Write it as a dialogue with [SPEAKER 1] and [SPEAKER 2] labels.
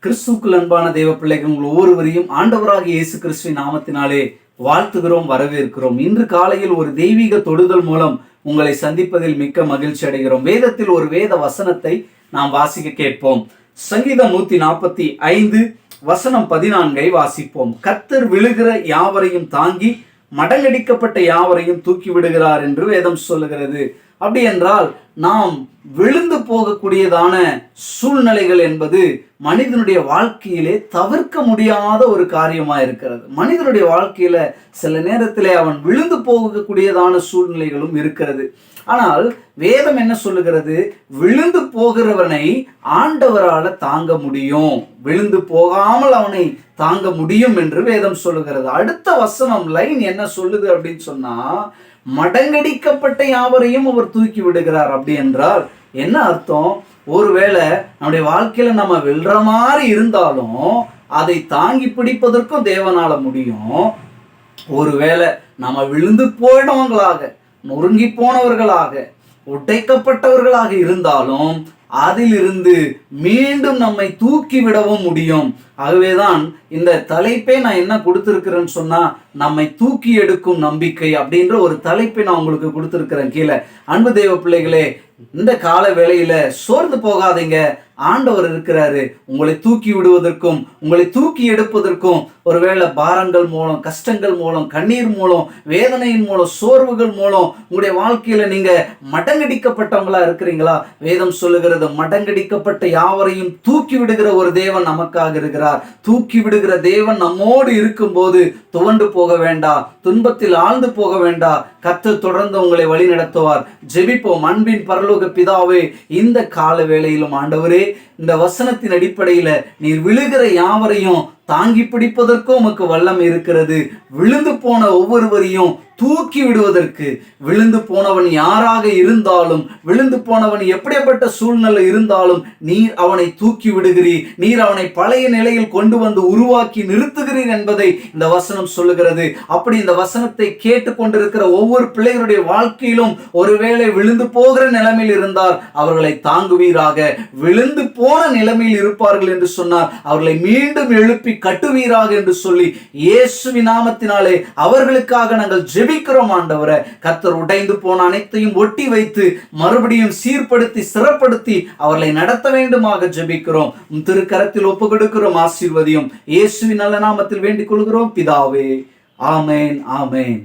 [SPEAKER 1] கிறிஸ்துவுக்குள் அன்பான தேவ பிள்ளைகள் உங்கள் ஒவ்வொருவரையும் ஆண்டவராகிய இயேசு கிறிஸ்துவின் நாமத்தினாலே வாழ்த்துகிறோம், வரவேற்கிறோம். இன்று காலையில் ஒரு தெய்வீக தொடுதல் மூலம் உங்களை சந்திப்பதில் மிக்க மகிழ்ச்சி அடைகிறோம். வேதத்தில் ஒரு வேத வசனத்தை நாம் வாசிக்க கேட்போம். சங்கீதம் 145 வசனம் 14 வாசிப்போம். கர்த்தர் விழுகிற யாவரையும் தாங்கி மடங்கடிக்கப்பட்ட யாவரையும் தூக்கி விடுகிறார் என்று வேதம் சொல்லுகிறது. அப்படி என்றால் நாம் விழுந்து போகக்கூடியதான சூழ்நிலைகள் என்பது மனிதனுடைய வாழ்க்கையிலே தவிர்க்க முடியாத ஒரு காரியமா இருக்கிறது. மனிதனுடைய வாழ்க்கையில சில நேரத்திலே அவன் விழுந்து போகக்கூடியதான சூழ்நிலைகளும் இருக்கிறது. ஆனால் வேதம் என்ன சொல்லுகிறது? விழுந்து போகிறவனை ஆண்டவரால தாங்க முடியும், விழுந்து போகாமல் அவனை தாங்க முடியும் என்று வேதம் சொல்லுகிறது. அடுத்த வசனம் லைன் என்ன சொல்லுது அப்படின்னு சொன்னா, மடங்கடிக்கப்பட்ட யாவரையும் அவர் தூக்கி விடுகிறார். அப்படி என்றால் என்ன அர்த்தம்? ஒருவேளை நம்முடைய வாழ்க்கையில நம்ம விழுற மாதிரி இருந்தாலும் அதை தாங்கி பிடிப்பதற்கும் தேவனால முடியும். ஒருவேளை நம்ம விழுந்து போயிடவங்களாக, நொறுங்கி போனவர்களாக, உடைக்கப்பட்டவர்களாக இருந்தாலும் அதிலிருந்து மீண்டும் நம்மை தூக்கி விடவும் முடியும். ஆகவேதான் இந்த தலைப்பை நான் என்ன கொடுத்திருக்கிறேன்னு சொன்னா, நம்மை தூக்கி எடுக்கும் நம்பிக்கை அப்படின்ற ஒரு தலைப்பை நான் உங்களுக்கு கொடுத்திருக்கிறேன். கீழே அன்பு தேவ பிள்ளைகளே, இந்த கால வேளையில சோர்ந்து போகாதீங்க. ஆண்டவர் இருக்கிறாரு உங்களை தூக்கி விடுவதற்கும் உங்களை தூக்கி எடுப்பதற்கும். ஒருவேளை பாரங்கள் மூலம், கஷ்டங்கள் மூலம், கண்ணீர் மூலம், வேதனையின் மூலம், சோர்வுகள் மூலம் உங்களுடைய வாழ்க்கையில நீங்க மடங்கடிக்கப்பட்டவங்களா இருக்கிறீங்களா? வேதம் சொல்லுகிறது, மடங்கடிக்கப்பட்ட யாவரையும் தூக்கி விடுகிற ஒரு தேவன் நமக்காக இருக்கிறார். தூக்கி விடுகிற தேவன் நம்மோடு இருக்கும் போது துவண்டு போக வேண்டாம், துன்பத்தில் ஆழ்ந்து போக வேண்டாம். கர்த்தர் தொடர்ந்து உங்களை வழி நடத்துவார். ஜெபிப்போம். அன்பின் பரலோக பிதாவே, இந்த கால வேளையிலும் ஆண்டவரே, இந்த வசனத்தின் அடிப்படையில நீர் விழுகிற யாவரையும் தாங்கி பிடிப்பதற்கும் உமக்கு வல்லமை இருக்கிறது. விழுந்து போன ஒவ்வொருவரையும் தூக்கி விடுவதற்கு, விழுந்து போனவன் யாராக இருந்தாலும், விழுந்து போனவன் எப்படிப்பட்ட சூழ்நிலை இருந்தாலும் நீர் அவனை தூக்கி விடுகிறீர். நீர் அவனை பழைய நிலையில் கொண்டு வந்து உருவாக்கி நிறுத்துகிறீர் என்பதை இந்த வசனம் சொல்லுகிறது. அப்படி இந்த வசனத்தை கேட்டு கொண்டிருக்கிற ஒவ்வொரு பிள்ளைகளுடைய வாழ்க்கையிலும் ஒருவேளை விழுந்து போகிற நிலைமையில் இருந்தால் அவர்களை தாங்குவீராக. விழுந்து போன நிலைமையில் இருப்பார்கள் என்று சொன்னார், அவர்களை மீண்டும் எழுப்பி கட்டுவீராக என்று சொல்லி இயேசுவின் நாமத்தினாலே அவர்களுக்காக நாங்கள் ஜெபிக்கிறோம். ஆண்டவரே, கர்த்தர் உடைந்து போன அனைத்தையும் ஒட்டி வைத்து மறுபடியும் சீர்படுத்தி சிறப்படுத்தி அவர்களை நடத்த வேண்டுமாக ஜெபிக்கிறோம். திருக்கரத்தில் ஒப்பு கொடுக்கிறோம். ஆசீர்வதியும். இயேசுவின் நல்ல நாமத்தில் வேண்டிக் கொள்கிறோம் பிதாவே. ஆமேன், ஆமேன்.